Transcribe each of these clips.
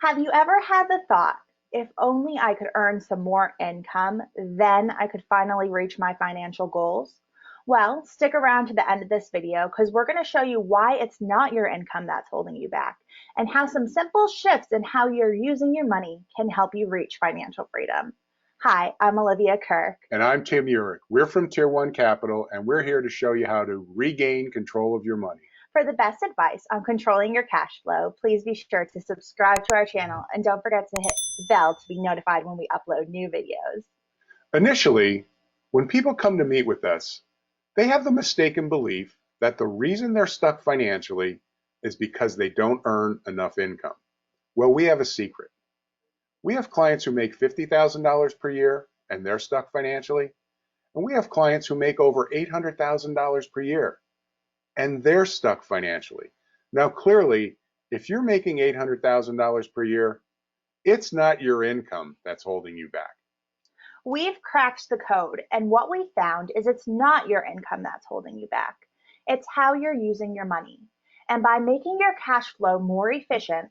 Have you ever had the thought, if only I could earn some more income, then I could finally reach my financial goals? Well, stick around to the end of this video because we're going to show you why it's not your income that's holding you back and how some simple shifts in how you're using your money can help you reach financial freedom. Hi, I'm Olivia Kirk. And I'm Tim Yurek. We're from Tier 1 Capital, and we're here to show you how to regain control of your money. For the best advice on controlling your cash flow, please be sure to subscribe to our channel and don't forget to hit the bell to be notified when we upload new videos. Initially, when people come to meet with us, they have the mistaken belief that the reason they're stuck financially is because they don't earn enough income. Well, we have a secret. We have clients who make $50,000 per year and they're stuck financially, and we have clients who make over $800,000 per year and they're stuck financially. Now, clearly, if you're making $800,000 per year, it's not your income that's holding you back. We've cracked the code, and what we found is it's not your income that's holding you back. It's how you're using your money. And by making your cash flow more efficient,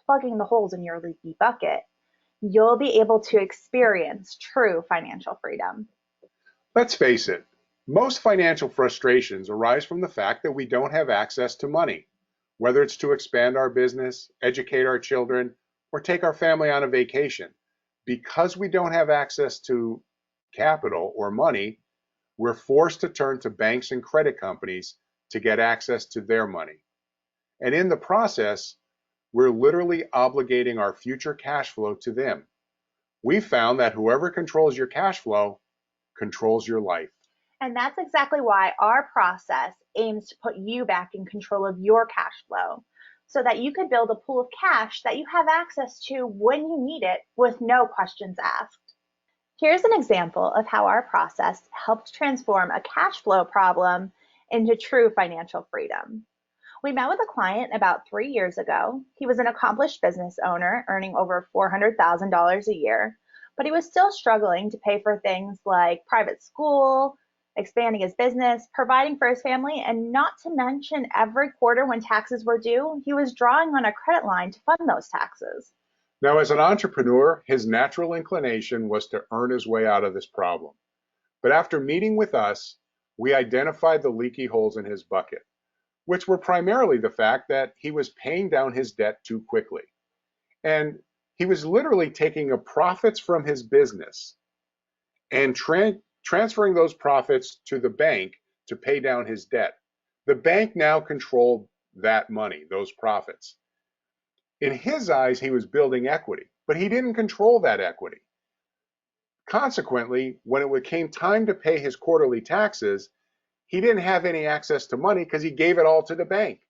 plugging the holes in your leaky bucket, you'll be able to experience true financial freedom. Let's face it, most financial frustrations arise from the fact that we don't have access to money, whether it's to expand our business, educate our children, or take our family on a vacation. Because we don't have access to capital or money, we're forced to turn to banks and credit companies to get access to their money. And in the process, we're literally obligating our future cash flow to them. We found that whoever controls your cash flow controls your life. And that's exactly why our process aims to put you back in control of your cash flow so that you could build a pool of cash that you have access to when you need it with no questions asked. Here's an example of how our process helped transform a cash flow problem into true financial freedom. We met with a client about 3 years ago. He was an accomplished business owner earning over $400,000 a year, but he was still struggling to pay for things like private school, expanding his business, providing for his family, and not to mention every quarter when taxes were due, he was drawing on a credit line to fund those taxes. Now, as an entrepreneur, his natural inclination was to earn his way out of this problem. But after meeting with us, we identified the leaky holes in his bucket, which were primarily the fact that he was paying down his debt too quickly. And he was literally taking the profits from his business and transferring those profits to the bank to pay down his debt. The bank now controlled that money, those profits. In his eyes, he was building equity, but he didn't control that equity. Consequently, when it came time to pay his quarterly taxes, he didn't have any access to money because he gave it all to the bank.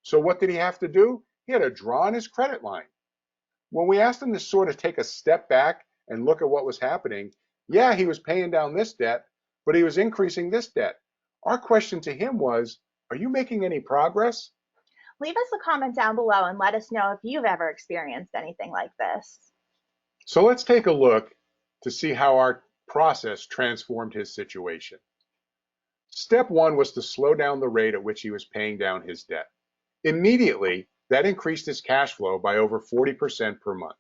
So what did he have to do? He had to draw on his credit line. When we asked him to sort of take a step back and look at what was happening, yeah, he was paying down this debt, but he was increasing this debt. Our question to him was, are you making any progress? Leave us a comment down below and let us know if you've ever experienced anything like this. So let's take a look to see how our process transformed his situation. Step one was to slow down the rate at which he was paying down his debt. Immediately, that increased his cash flow by over 40% per month.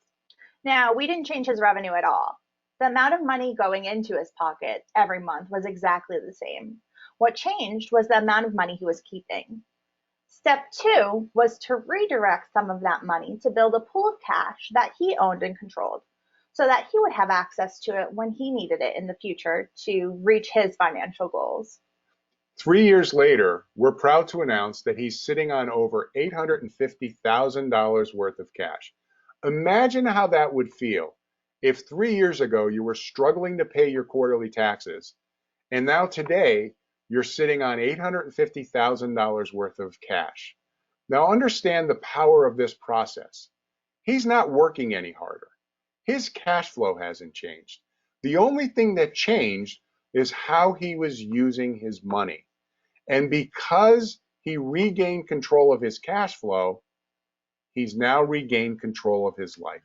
Now, we didn't change his revenue at all. The amount of money going into his pocket every month was exactly the same. What changed was the amount of money he was keeping. Step two was to redirect some of that money to build a pool of cash that he owned and controlled so that he would have access to it when he needed it in the future to reach his financial goals. 3 years later, we're proud to announce that he's sitting on over $850,000 worth of cash. Imagine how that would feel if 3 years ago you were struggling to pay your quarterly taxes, and now today you're sitting on $850,000 worth of cash. Now understand the power of this process. He's not working any harder. His cash flow hasn't changed. The only thing that changed is how he was using his money. And because he regained control of his cash flow, he's now regained control of his life.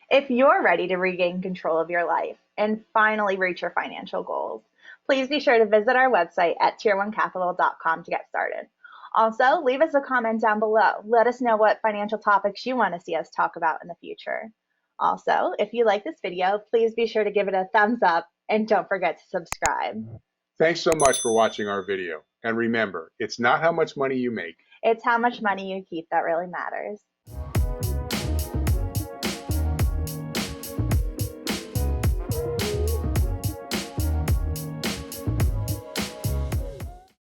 If you're ready to regain control of your life and finally reach your financial goals, please be sure to visit our website at tier1capital.com to get started. Also, leave us a comment down below. Let us know what financial topics you want to see us talk about in the future. Also, if you like this video, please be sure to give it a thumbs up and don't forget to subscribe. Thanks so much for watching our video. And remember, it's not how much money you make. It's how much money you keep that really matters.